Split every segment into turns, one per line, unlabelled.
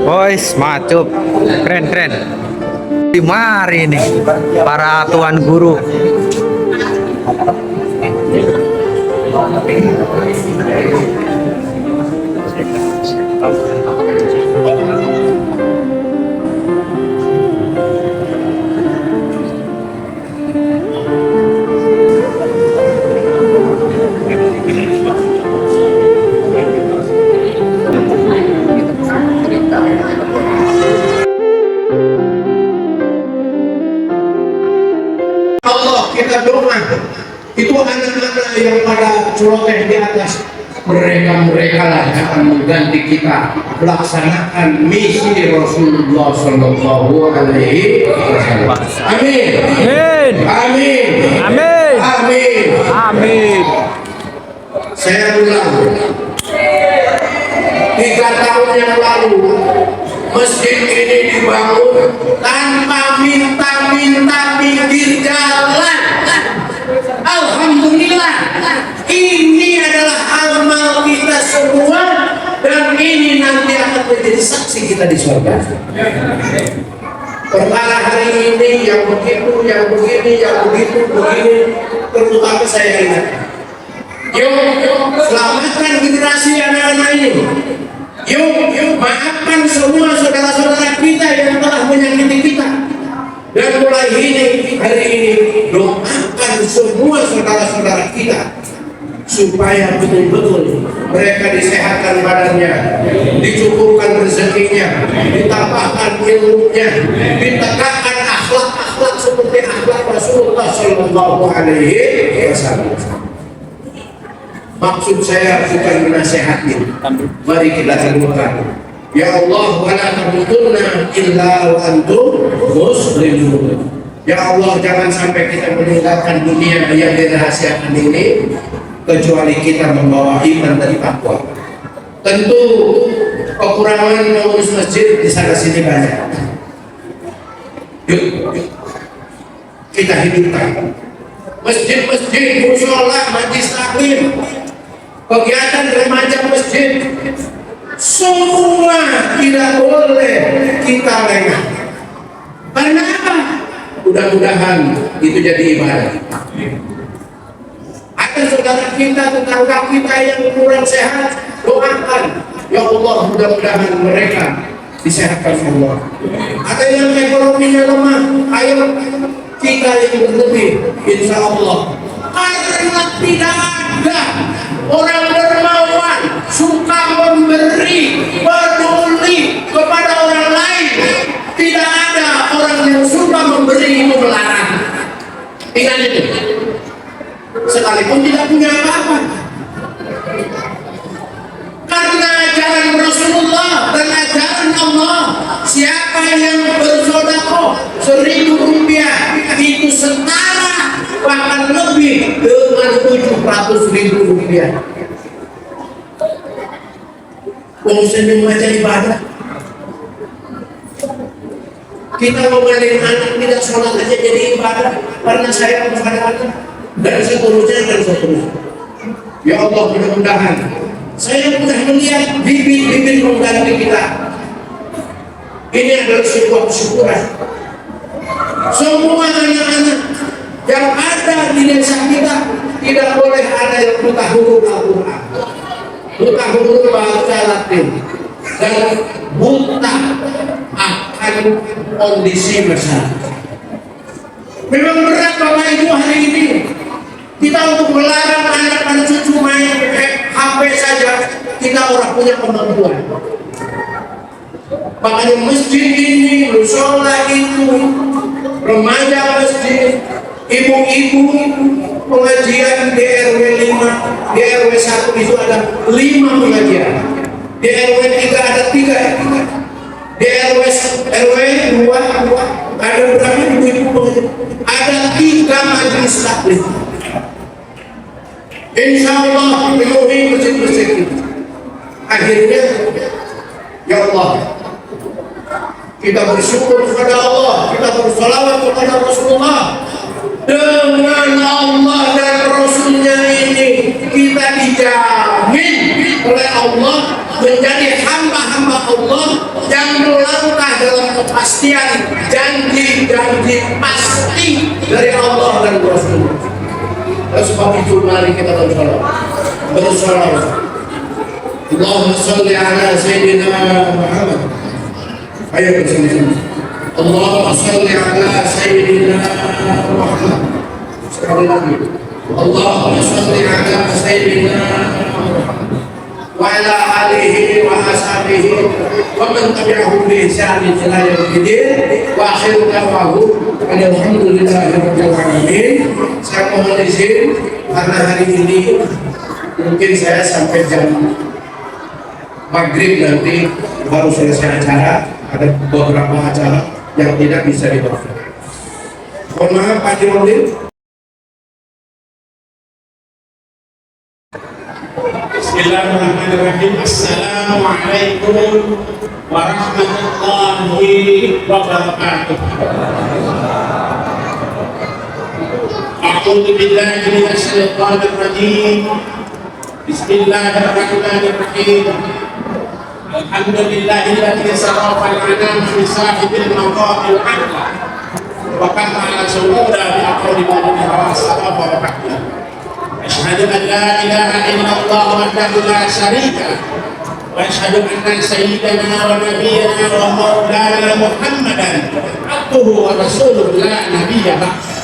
Boys, macup, keren. Mari nih para tuan guru.
Kita doa itu anak-anak yang pada celoteh di atas, mereka lah yang akan mengganti kita melaksanakan misi Rasulullah Shallallahu Alaihi Wasallam. Amin. Amin. Amin. Amin. Amin. Saya ulang, 3 tahun yang lalu masjid ini dibangun tanpa minta pinggir jalan. Alhamdulillah, ini adalah amal kita semua dan ini nanti akan menjadi saksi kita di surga. Perkara hari ini yang begitu, yang begini, begini, terutama saya ingat. Yuk, selamatkan generasi anak-anak ini. Yuk, maafkan semua saudara-saudara kita yang telah menyakiti kita. Dan mulai hari ini doakan semua saudara-saudara kita supaya betul-betul mereka disehatkan badannya, dicukupkan rezekinya, ditambahkan ilmunya, ditegakkan akhlak-akhlak seperti akhlak Rasulullah Shallallahu Alaihi Wasallam. Maksud saya bukan menasehati, mari kita teguhkan. Ya Allah, wala tamutunna illa wa antum muslimun. Ya Allah, jangan sampai kita meninggalkan dunia yang dirahasiakan ini kecuali kita membawa iman dan takwa. Tentu kekurangan pengurus masjid di sana sini banyak. Yuk, kita hidupkan masjid-masjid, mushola, majlis taklim, kegiatan remaja masjid. Semua tidak boleh kita lengah. Karena apa? Mudah-mudahan itu jadi ibadah. Ada saudara kita, tetangga kita yang kurang sehat, doakan. Ya Allah, mudah-mudahan mereka disehatkan Allah. Ada yang ekonominya lemah, ayo kita yang berlebih, insya Allah. Karena tidak ada orang dermawan suka memberi, peduli kepada orang lain. Tidak ada orang yang suka memberi itu melarang. Ingat itu. Sekalipun tidak punya apa-apa. Karena ajaran Rasulullah dan ajaran Allah, siapa yang bersedekah 1.000 rupiah itu setara bahkan lebih dengan 700.000 rupiah. Muslim baca ibadah. Kita mengalir anak tidak sholat aja jadi ibadah karena saya kepada anak dan seterusnya. Ya Allah, mudah-mudahan saya sudah melihat bibit-bibit pengganti kita. Ini adalah sebuah kesyukuran. Semua anak-anak yang ada di desa kita tidak boleh ada yang buta huruf Al-Quran, buta huruf bahasa Latin, dan buta akan kondisi masyarakat. Memang berat Bapak Ibu hari ini kita untuk melarang anak dan cucu main HP saja, kita orang punya kemampuan. Makanya masjid ini, musola itu, remaja masjid, ibu-ibu pengajian di RW 5, di RW 1 itu ada 5 pengajian, di RW 3 ada 3, di RW 2 ada berapa ibu-ibu pengajian, ada 3 majelis taklim. Insya Allah penuhi masjid-masjid itu. Akhirnya, ya Allah, kita bersyukur kepada Allah, kita bersalawat kepada Rasulullah. Dengan Allah dan Rasulnya ini kita dijamin oleh Allah menjadi hamba-hamba Allah yang melangkah dalam kepastian janji-janji pasti dari Allah dan Rasul. Dan sebab itu mari kita bersalawat. Allahumma salli ala Sayyidina Muhammad. Ayo bersama-sama. Allahumma salli ala Sayyidina Muhammad. Sekali lagi. Allahumma salli ala Sayyidina Muhammad wa ala alihi wa ashabihi wa man tabi'ahum bi ihsan ila yaumil din wa akhiru da'wahum alhamdulillahi rabbil alamin. Saya mohon izin karena hari ini mungkin saya sampai jam maghrib nanti baru selesai acara. Ada beberapa acara yang tidak bisa dibahas. Mohon maaf Pak Dirudin.
Bismillahirrahmanirrahim. Assalamualaikum warahmatullahi wabarakatuh. A'udzu billahi minasy syaithanir rajim. Bismillahirrahmanirrahim. Alhamdulillahilladzi sarrafa al-anam fi sahibil maqamil a'la wa qama ala suhuda bi aqwali madani wa sarrafa wa qahla. Asyhadu an la ilaha illallah wahdahu la syarika wa asyhadu anna sayyidana wa nabiyyana wa maulana Muhammadan abduhu wa rasuluhu la nabiyya ba'da.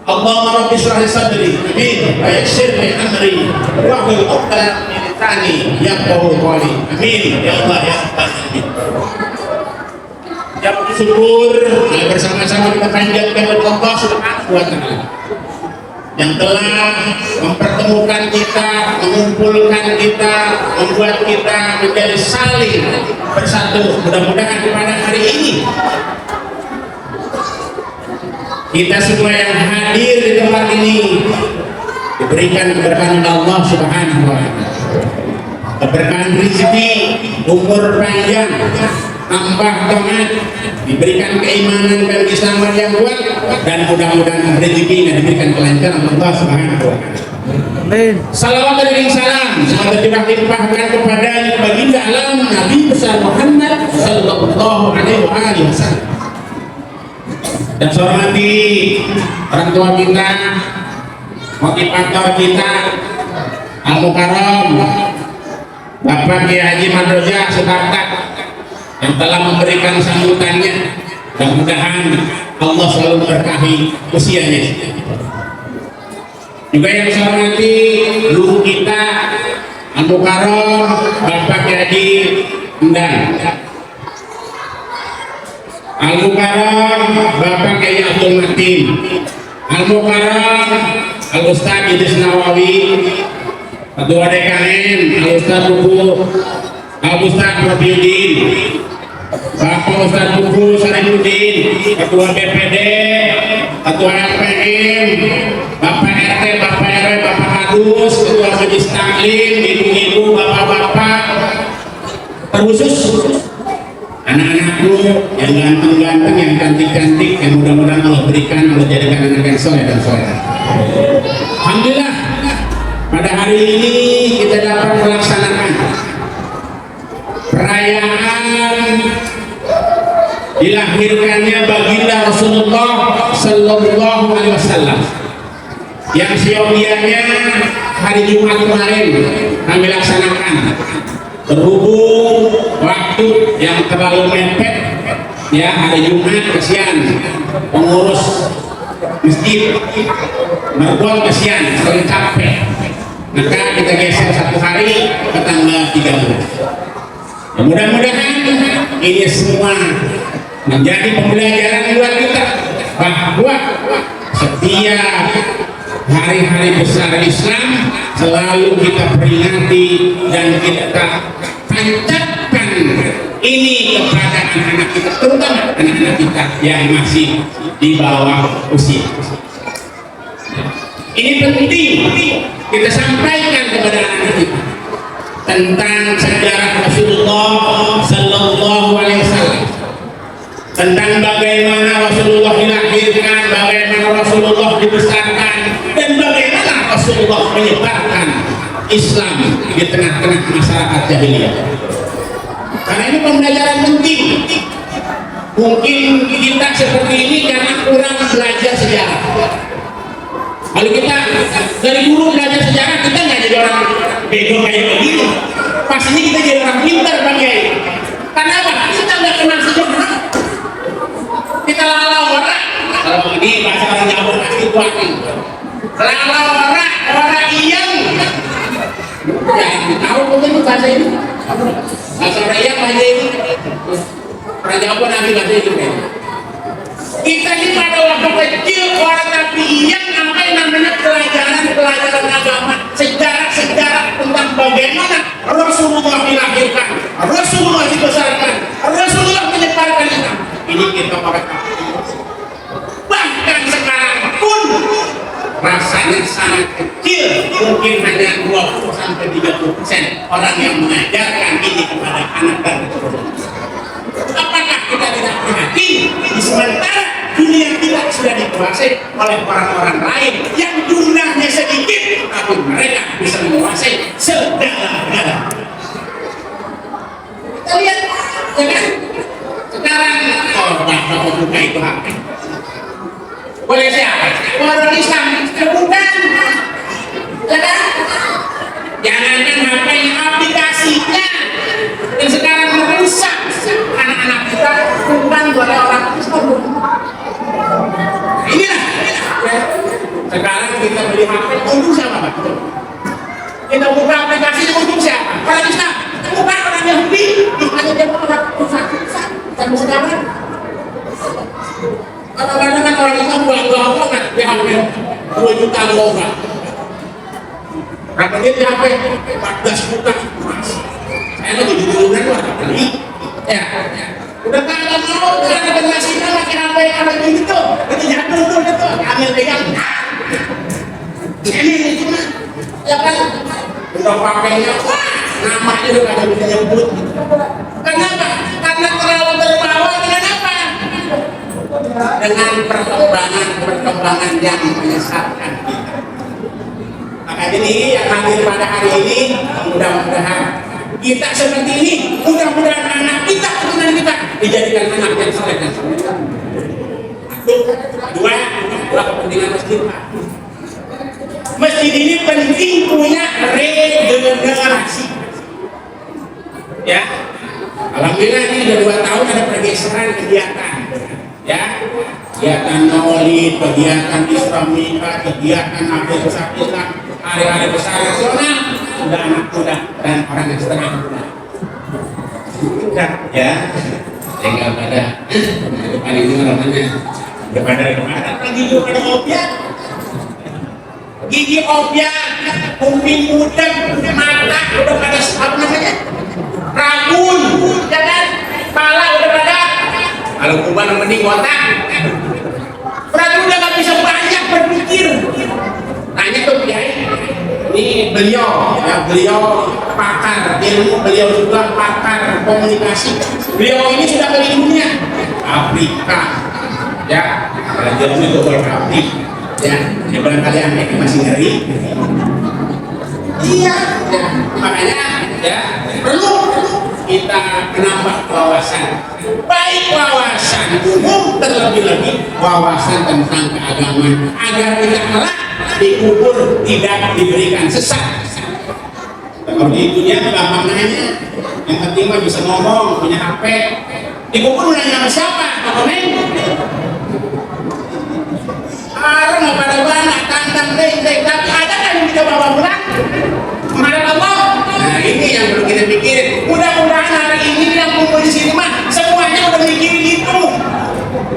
Allahumma rabbi shrah li sadri amin wa yassir li amri wa hlul 'uqdatam min lisani yafqahu qawli amin ya Allah ya Rabbal alamin. Ya bersyukur bersama-sama kita panjatkan kepada Allah Subhanahu wa taala yang telah mempertemukan kita, mengumpulkan kita, membuat kita menjadi saling bersatu. Mudah-mudahan pada hari ini kita semua yang hadir di tempat ini diberikan keberkahan Allah Subhanahu wa taala. Keberkahan rezeki, umur panjang, tambah taat, diberikan keimanan dan keislaman yang kuat, dan mudah-mudahan rezeki yang diberikan kelancaran Allah Subhanahu wa taala. Amin. Salawat dan salam semoga dilimpahkan kepada baginda alam Nabi besar Muhammad sallallahu alaihi wasallam. Dan saya hormati orang tua kita, motivator kita, Al-Mukarram Bapak Kiai Haji Madroja Sukarta yang telah memberikan sambutannya. Mudah-mudahan Allah selalu memberkahi usianya. Juga yang saya hormati guru kita Al-Mukarram Bapak Kiai Haji Endang, Al-Mukarram Bapak Kiai Abdul Matin, Al-Mukarram Al-Ustaz Idris Nawawi, Ketua DKM Al-Ustaz Buku Al-Ustaz Rabiuddin, Bapak Ustaz Buku Sarimuddin, Ketua BPD, Ketua LPM, Bapak RT, Bapak RW, Bapak Kadus, Ketua Majelis Taklim, ibu-ibu, bapak-bapak, terkhusus anak-anakku yang ganteng-ganteng, yang cantik-cantik, yang mudah-mudahan Allah berikan, Allah jadikan anak yang soleh dan soleh. Alhamdulillah, pada hari ini kita dapat melaksanakan perayaan dilahirkannya baginda Rasulullah Sallallahu Alaihi Wasallam, yang siogianya hari Jumat kemarin kami laksanakan. Berhubung waktu yang terlalu mepet, ya hari Jumat kesian pengurus masjid mergol kesian sering capek, maka kita geser satu hari ke tanggal 30. Mudah-mudahan ini semua menjadi pembelajaran buat kita bahwa setiap hari-hari besar Islam selalu kita peringati dan kita tancapkan ini kepada anak-anak kita, terutama anak-anak kita yang masih di bawah usia. Ini penting kita sampaikan kepada anak-anak kita tentang sejarah Rasulullah Sallallahu Alaihi Wasallam, tentang bagaimana Rasulullah dilahirkan, bagaimana Rasulullah dibesarkan, dan bagaimana Rasulullah menyebarkan Islam di tengah-tengah masyarakat jahiliyah. Karena ini pembelajaran penting. Mungkin kita seperti ini karena kurang belajar sejarah. Kalau kita dari dulu belajar sejarah, kita nggak jadi orang bego kayak begini. Pastinya kita jadi orang pintar, Bang Yai. Karena apa? Kita nggak kenal sejarah. Kita lalau orang. Kalau ini bahasa orang Jawa pasti kuat nih. Lalau orang iyang. Ya, tahu mungkin bahasa ini. Bahasa orang iyang bahasa ini. Orang Jawa nanti bahasa itu. Kita ini pada waktu kecil orang tapi iyang apa yang namanya pelajaran agama, sejarah tentang bagaimana Rasulullah dilahirkan, Rasulullah dibesarkan, Rasulullah menyebarkan Islam. Ini kita pakai. Bahkan sekarang pun rasanya sangat kecil, mungkin hanya 20-30% orang yang mengajarkan ini kepada anak dan keturunan. Apakah kita tidak prihatin di sementara dunia kita sudah dikuasai oleh orang-orang lain yang jumlahnya sedikit, tapi mereka bisa menguasai segala-galanya. Kita lihat, ya kan? Sekarang bapak buka itu HP. Boleh siapa? Orang Islam, bukan? Ya kan? Jangankan HP-nya, aplikasinya yang sekarang merusak anak-anak kita bukan oleh orang Islam. Inilah sekarang kita beli HP untuk siapa, Pak? Kita buka aplikasi untuk siapa? Orang Islam, bukan orang Yahudi. Hanya dia orang rusak sampai sekarang. Kadang-kadang kan orang Islam buang-buang kan di HP 2 juta loga. Kata dia di HP 14 juta emas. Saya lagi di duluan lah beli. Ya. Udah kagak mau karena generasinya pakai HP kayak gitu. Itu jadul tuh itu. Ambil pegang. Ini cuma ya kan udah pakainya namanya udah kagak bisa nyebut. Kenapa? Karena terlalu terbawa dengan apa? Dengan perkembangan yang menyesatkan kita. Maka jadi yang hadir pada hari ini mudah-mudahan kita seperti ini, mudah-mudahan anak kita, keturunan kita dijadikan anak yang soleh dan soleh. Dua kepentingan masjid. Masjid ini penting punya regenerasi. Ya, alhamdulillah ini sudah 2 tahun ada pergeseran kegiatan. Ya, kegiatan maulid, kegiatan Islamika, kegiatan Abdul Besar Islam, hari-hari besar nasional, sudah anak muda dan orang yang setengah muda. Ya, tinggal pada depan ini namanya kepada lagi juga ada obyek, gigi obyek, kuping muda, mata udah pada apa namanya, rabun, ya kan, kepala udah pada. Kalau kuban mending otak, berarti udah gak bisa banyak berpikir. Tanya tuh Kiai, ini beliau, ya beliau pakar ilmu, beliau juga pakar komunikasi. Beliau ini sudah keliling dunia, Afrika, ya, belajar itu berarti, ya, ya barangkali Amerika masih ngeri. Iya, ya, makanya, ya, perlu kita menambah wawasan, baik wawasan wawasan umum, terlebih lagi wawasan tentang keagamaan, agar kita kelak dikubur tidak diberikan sesat. Kalau di dunia gampang nanya, yang penting mah bisa ngomong, punya HP. Dikubur nanya sama siapa? Komen. Orang nggak pada banyak tantang deh, tapi ada kan yang kita bawa pulang? Kemarin Allah. Nah ini yang perlu kita pikirin. Mudah-mudahan hari ini yang kumpul di sini mah semuanya udah mikirin itu.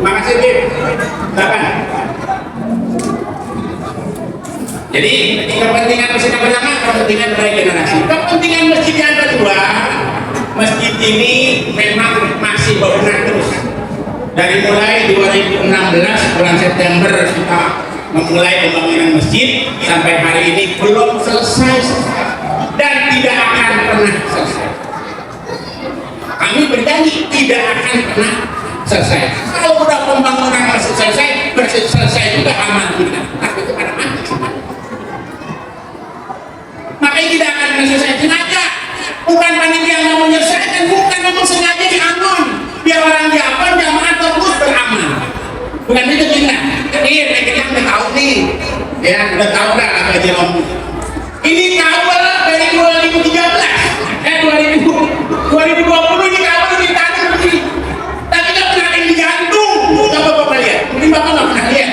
Makasih Bib. Silakan. Jadi kepentingan masjid yang pertama, kepentingan baik generasi. Kepentingan masjid yang kedua, masjid ini memang masih berbenah terus. Dari mulai 2016 bulan September kita memulai pembangunan masjid sampai hari ini belum selesai dan tidak akan pernah selesai. Kami berjanji tidak akan pernah selesai. Kalau udah pembangunan masjid selesai juga aman kita. Tapi itu pada mati. Makanya tidak akan pernah selesai. Sengaja bukan panitia yang mau menyelesaikan, bukan memang sengaja diamun biar orang Japan jamaah terus beramal. Bukan itu kita. Ini mereka udah tahu nih, ya udah tahu lah apa aja om. Ini kabel dari 2020 ini kabel ditanam begini. Tapi nggak pernah ada yang digantung. Coba bapak lihat. Mungkin bapak nggak pernah lihat.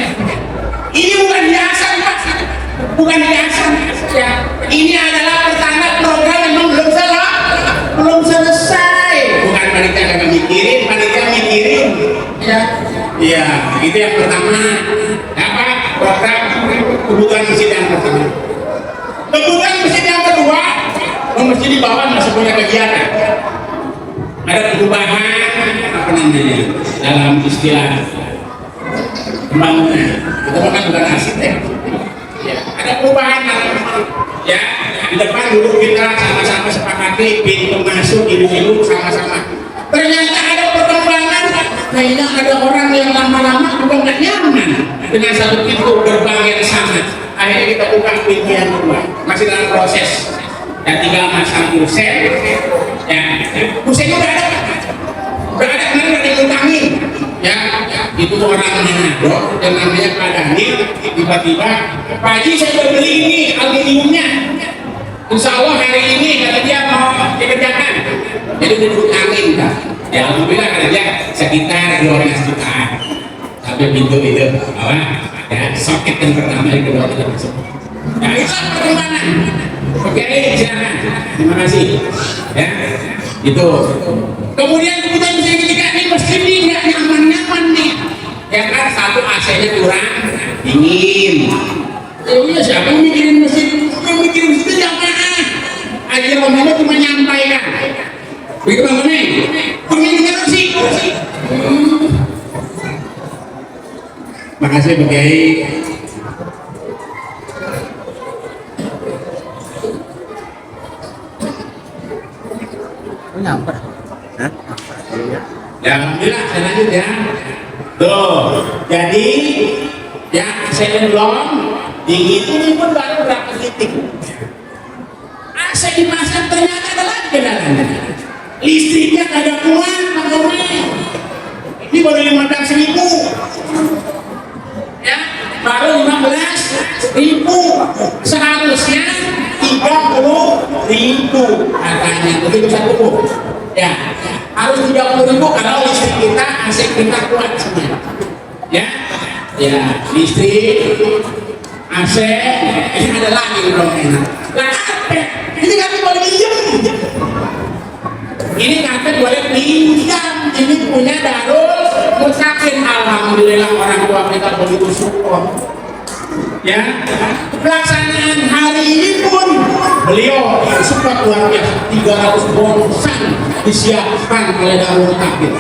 Ini bukan hiasan pak, bukan hiasan. Ya, ini adalah pertanda program memang belum selesai. Bukan panitia kagak mikirin, panitia mikirin. Ya, iya, itu yang pertama. Apa? Program kebutuhan masjid yang pertama. Kebutuhan masjid yang kedua, masjid di bawah masih punya kegiatan. Ada perubahan apa namanya dalam istilah pembangunan. Kita bukan arsitek. Ya, ada perubahan ya. Di depan dulu kita sama-sama sepakati pintu masuk ibu-ibu sama-sama. Ternyata ada perkembangan, kayaknya ada orang yang lama-lama juga nggak nyaman dengan satu pintu gerbang yang sama. Akhirnya kita buka pintu yang kedua, masih dalam proses. Dan tinggal masang kursen, ya, kursennya udah ada kemarin ada yang utangin, ya, itu orang Manado yang namanya Pak Daniel, tiba-tiba, Pak Haji saya udah beli ini aluminiumnya. Insya Allah hari ini kata dia mau dikerjakan, jadi udah diutangin kan. Ya alhamdulillah kata dia sekitar 12 jutaan sampai pintu itu, ya soket yang pertama yang kedua kita masuk. Ya itu perkembangan. Oke, silakan. Terima kasih. Ya, itu. Kemudian kebutuhan masjid ketiga nih masjid ini nggak nyaman nih. Ya kan satu AC-nya kurang dingin. Iya siapa yang mikirin masjid? Yang mikirin masjid itu jamaah. Aja ngomongnya cuma nyampaikan. Begitu bang Mane? Pengen sih. Makasih Pak Kiai.
Nyamper. Hah?
Ya alhamdulillah saya lanjut ya. Tuh, jadi ya saya belum dingin ini pun baru berapa titik. AC dipasang ternyata ada lagi kendalanya. Listriknya kagak kuat makanya. Ini baru 15.000. Ya, baru 15.000. Seharusnya 30.000 katanya begitu satu ya harus 30.000 kalau listrik kita AC kita kuat semua ya listrik AC ini ada lagi dong enak lah ini karpet boleh pinjam ini punya Darul Mutakin. Alhamdulillah orang tua kita begitu syukur ya. Pelaksanaan hari ini pun beliau support luar biasa, 300 bongsan disiapkan oleh Darul Mutakin.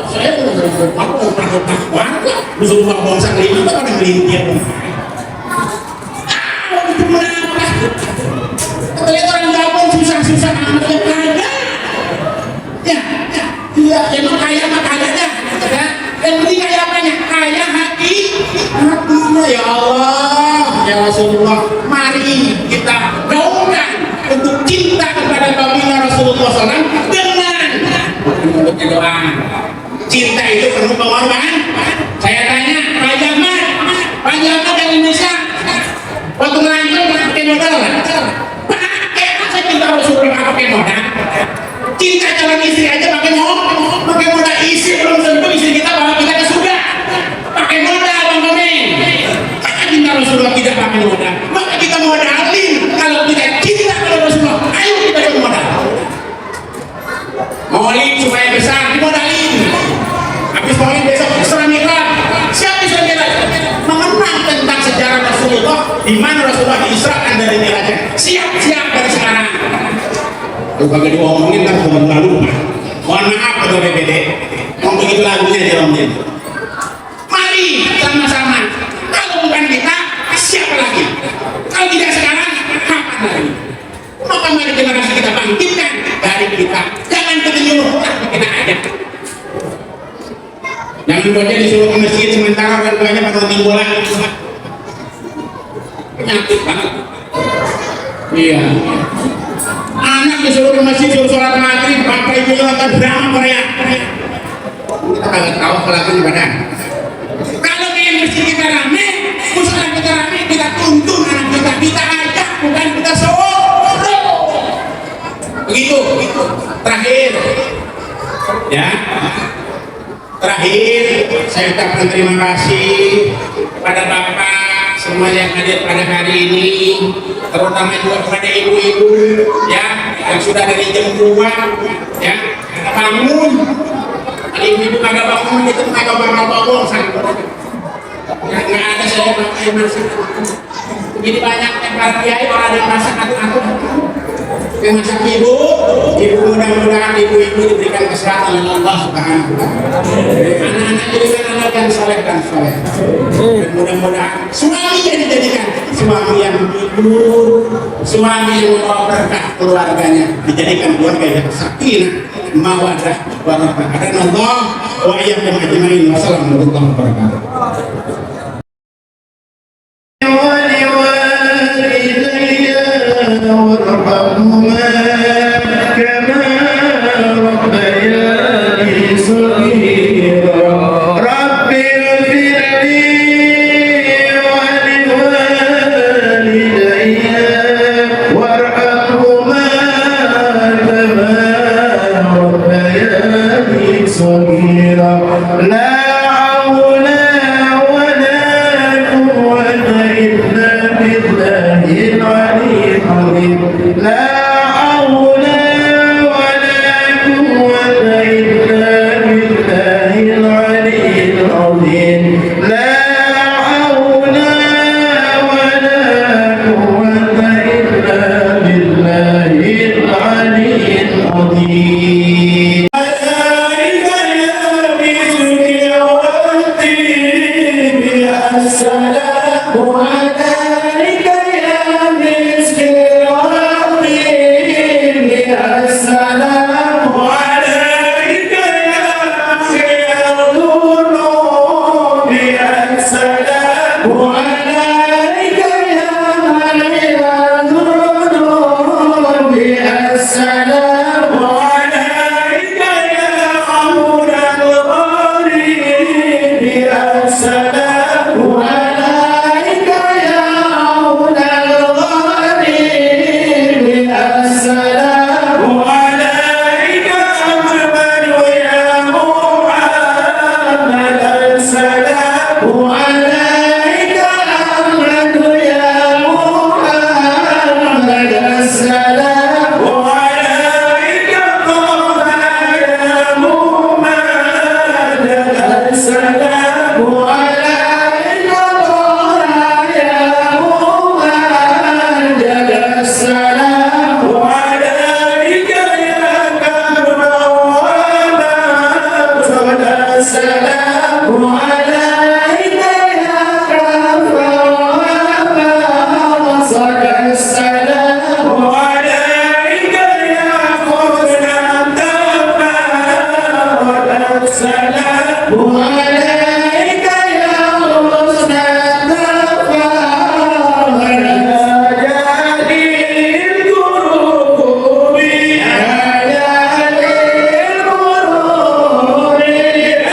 Saya aku pernah warga disuruh bongsan ini itu orang melintir itu berapa terlihat orang Jepang susah-susah amat yang kaya ya emang kaya mah kaya dah ya. Yang penting kaya apanya? Kaya hatinya ya Allah ya Rasulullah. Mari kita gaungkan untuk cinta kepada baginda Rasulullah SAW dengan doa. Cinta itu penuh pengorbanan. Saya tanya Pak Jamat dari Indonesia, waktu ngelancong pakai modal nggak? Pakai, masa cinta Rasulullah nggak pakai modal? Cinta calon istri aja pakai modal. Istri belum tentu istri kita bawa kita ke surga. Pakai modal, Bang Komeng. Karena cinta Rasulullah tidak pakai modal, maka kita modalin. Kalau kita cinta kepada Rasulullah, ayo kita modal. Maulid supaya besar, dimodalin. Habis maulid besok Isra Mi'raj. Siapa Isra Mi'raj? Mengenang tentang sejarah Rasulullah, di mana Rasulullah diisrakan dari Mi'raj. Siap-siap dari sekarang. Lu kagak diomongin kan cuma lupa. Mohon maaf ketua BPD. Mau begitu lagunya diomongin. Mari sama-sama. Kalau bukan kita, siapa lagi? Kalau tidak sekarang, kapan lagi? Maka mari generasi kita bangkitkan dari kita. Jangan kita nyuruh, tapi kita ajak. Jangan buatnya disuruh ke masjid sementara orang tuanya pada nonton bola. Penyakit banget. Iya. Anak disuruh ke masjid suruh sholat maghrib, bapak ibunya nonton drama Korea. Kita kagak tahu pelakunya pada. Kalau ingin masjid kita rame, musola kita rame, kita tuntun anak kita ajak, bukan kita suruh. Begitu. Terakhir, ya. Terakhir, saya ucapkan terima kasih kepada Bapak semua yang hadir pada hari ini, terutama juga kepada ibu-ibu ya yang sudah dari jam 2 ya bangun. Kalau ibu-ibu kagak bangun itu kagak bangun ya, nggak ada saya pakai masak. Jadi banyak yang para kiai kalau ada yang masak aku yang masak ibu mudah-mudahan ibu-ibu diberikan kesehatan oleh Allah Subhanahu wa Ta'ala. Anak-anak jadikan anak yang soleh dan soleh. Dan mudah-mudahan suami dijadikan suami yang jujur, suami yang membawa berkah keluarganya, dijadikan keluarga yang sakinah, mawaddah, warahmah. Dan Allah wa iyyakum ajmain. Wassalamualaikum warahmatullahi wabarakatuh.
وارحمهما كما ربياني صغيرا رب اغفر لي ولوالدي وارحمهما كما ربياني صغيرا لا حول ولا قوة إلا بالله العلي العظيم لا حول ولا قوة إلا بالله العلي العظيم لا حول ولا قوة إلا بالله العلي العظيم السلام عليك يا مسك الرحيم السلام عليك يا خير الذنوب السلام عليك يا خير الذنوب السلام عليك يا عون الغريب السلام عليك يا عون الغريب السلام عليك أجمل يا محمد السلام عليك أحمد يا محمد السلام عليك طه يا محمد السلام عليك طه يا محمد السلام عليك يا كرم ومحمد السلام عليك يا كرم ومحمد السلام عليك يا حسن التفاؤل السلام عليك يا حسن التفاؤل يا جليل القلوب يا جليل القلوب يا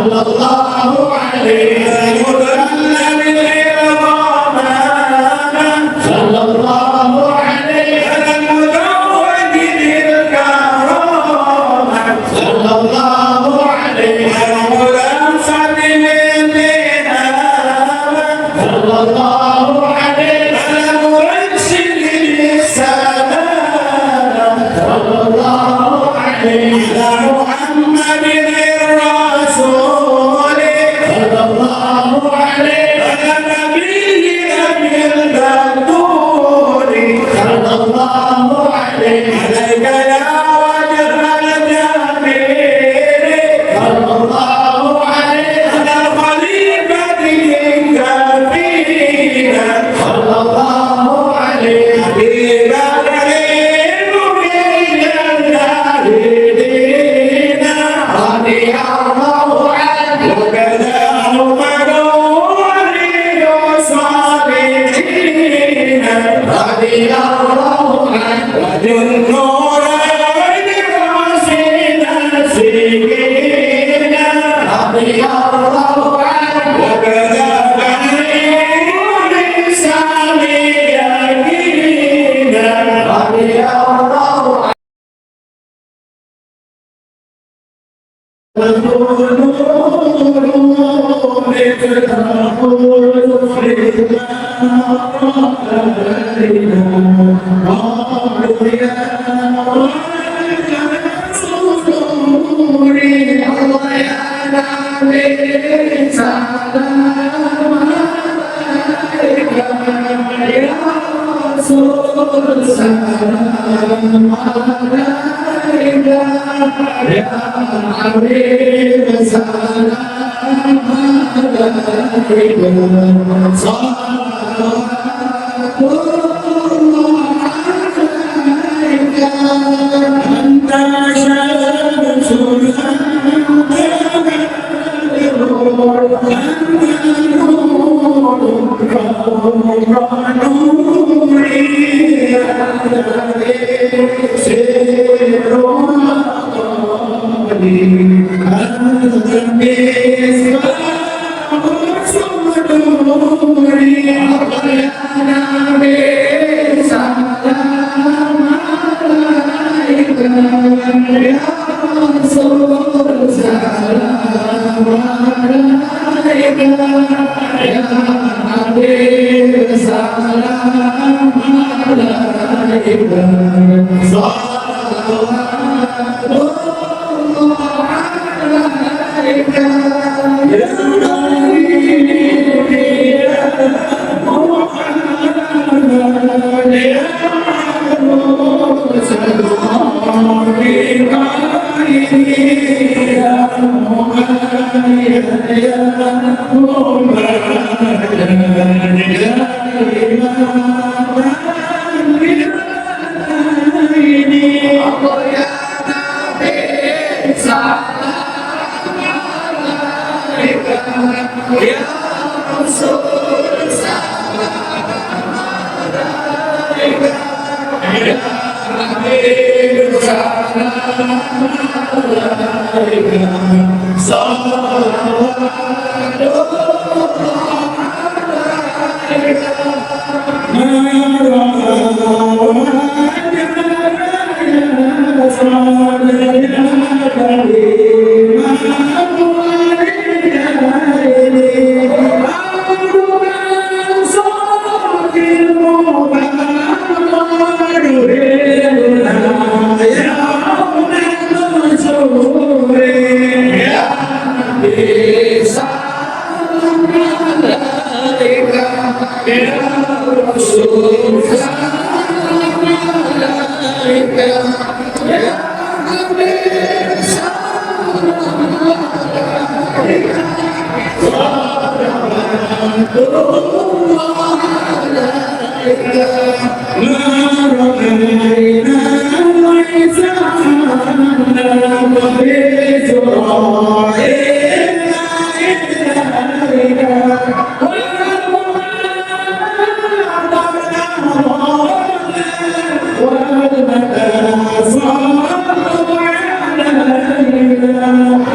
sallallahu alaihi sallallahu alaihi sallallahu alaihi sallallahu alaihi sallallahu alaihi
محمد الرسول
sallallahu alaihi
النبي أبي البتول
sallallahu alaihi
عليك يا وجه الجميل
sallallahu alaihi
على الخليفة الكفيل
sallallahu alaihi
حبيب الكريم من الجاهلين
رضي الله عنه
وكذا مدور الصالحين
رضي الله عنه
وذو النورين وسيل السكين
رضي الله عنه
وكذا بنير الساميين
رضي الله عنه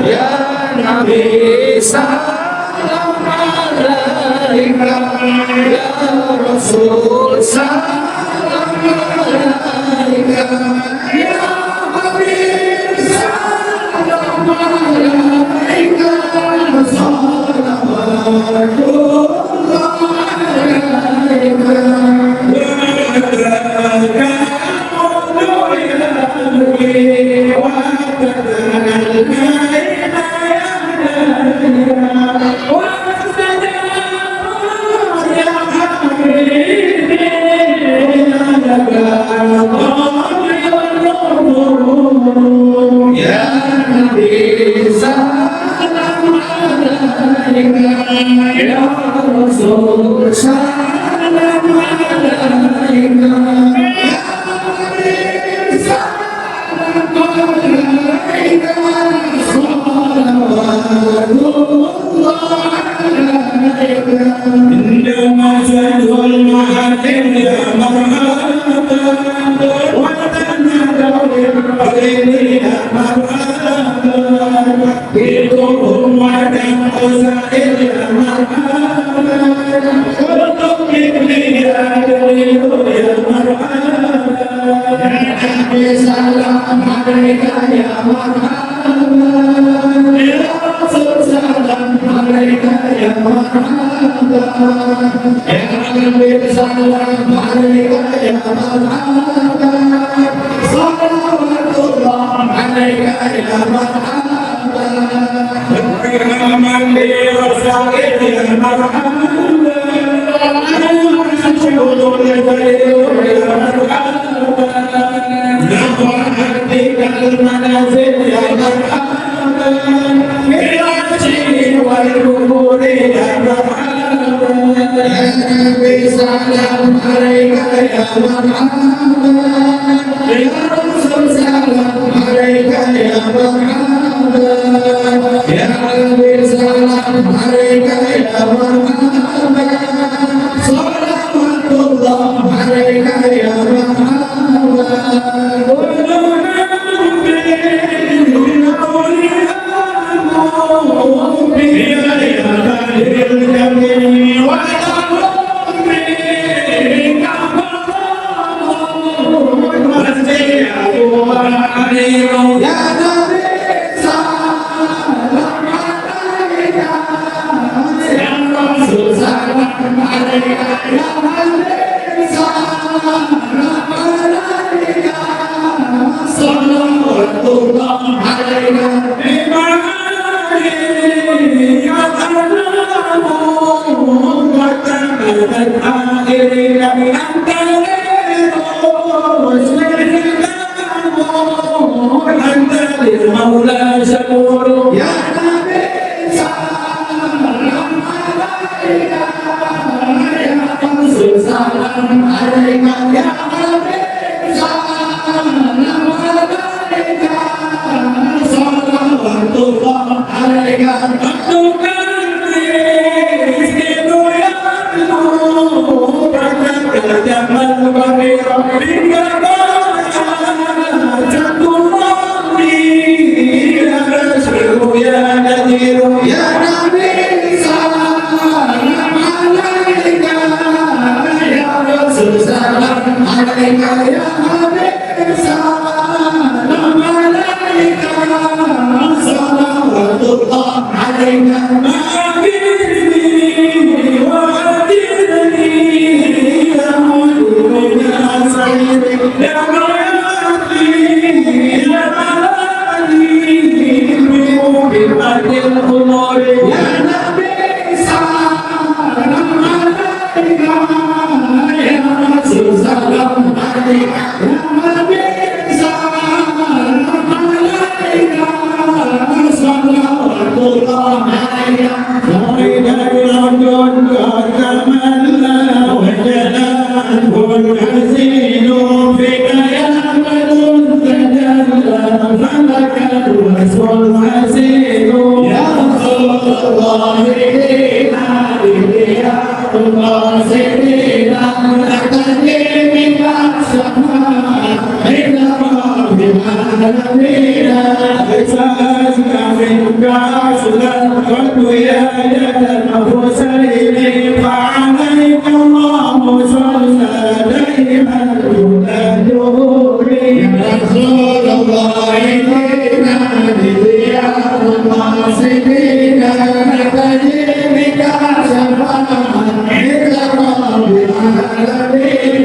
Ya Nabi salam alaika ya Rasul, salam alaika ya Habib, salam alaika, salawatullah alaika. Ya Nabi salam alaika ya Rasul, salam alaika ya Habib, salam alaika, salawatullah alaika. Indama zadul mahatim ya marhaba wa tanadawil qalbi ya marhaba, hidupum wa tanqusail ya marhaba, kultum ibni ya dalilu ya marhaba. Ya Nabi salam alaika ya marhaba, ya Rasul salam alaika ya marhaba, ya Habib salam alaika ya marhaba, salawatullah alaika ya marhaba, man bi rasail ya marhaba, syukur ya marhaba, nahwatikal manazil ya marhaba, ilaji wal kuburi ya marhaba. Ya Nabi salam alaika ya marhaba, ya Rasul salam alaika ya marhaba, ya Habib salam alaika ya marhaba, salawatullah alaika ya marhaba. Ya Nabi salam alaika ya Rasul salam alaika ya Habib salam alaika, salawatullah alaika. Maula syukur ya Nabi salam alaika ya Rasul salam alaika ya Habib salam alaika, salawatullah alaika. Ya Nabi salam alaika ya Rasul salam alaika ya Habib salam alaika, salawatullah alaika. Ya Nabi salam alaika ya Rasul salam alaika ya Habib salam alaika, salawatullah alaika. Ya قلت يا المرسلين فعليك الله صلى دائما تدوري يا رسول الله إنا بضياء الناصرين نتجي بك شفاعة عند رب العالمين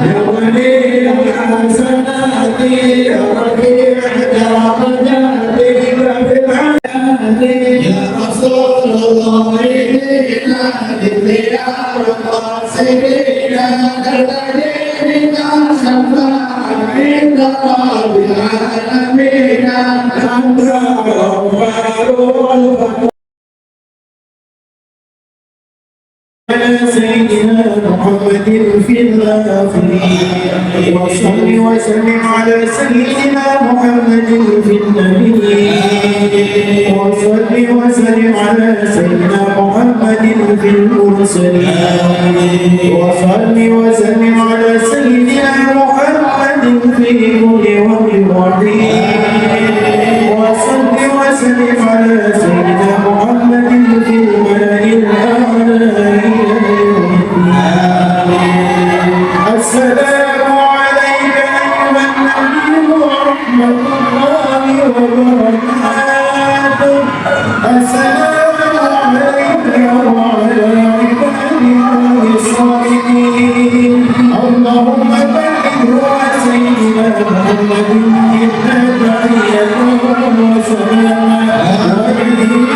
يا ولي الحسنات يا رفيع درجاتي يا رسول الله إنا بضياء الناصرين نتجي بك شفاعة عند رب العالمين أنت غفار سيدنا محمد في الآخرين وصل وسلم على سيدنا محمد في النبيين وصل وسلم على سيدنا محمد في المرسلين وصل وسلم على سيدنا محمد في كل وقت وصل وسلم على سيدنا محمد في الملأ الأعلى. السلام عليك أيها النبي ورحمة الله وبركاته. السلام عليك وعلى عباد الله الصالحين. اللهم بارك على سيدنا محمد إنا تحية وسلام عليه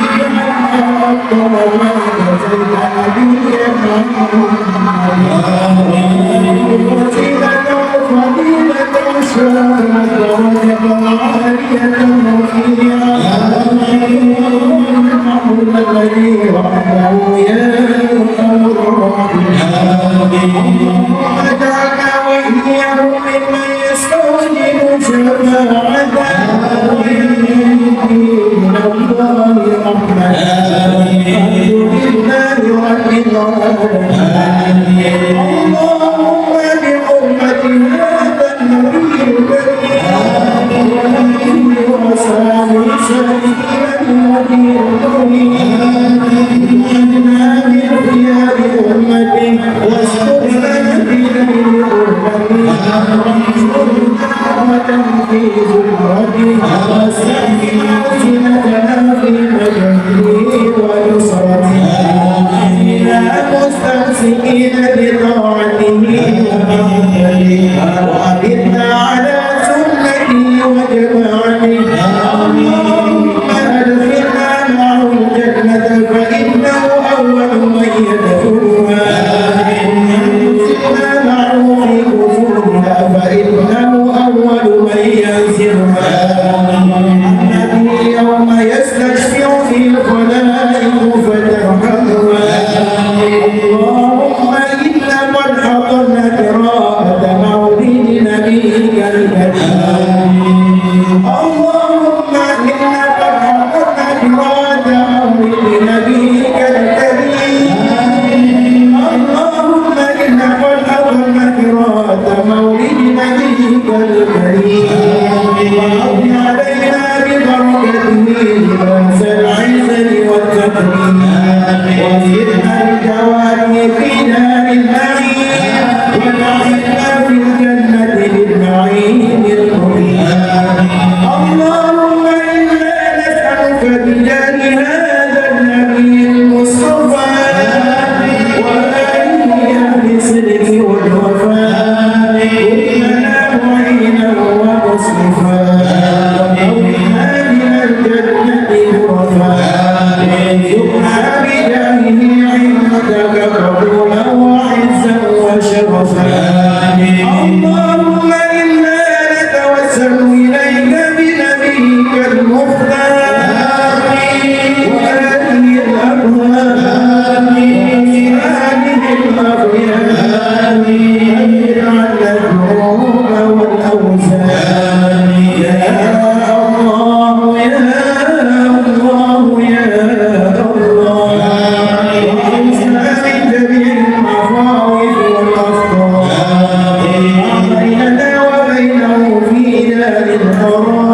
الحرام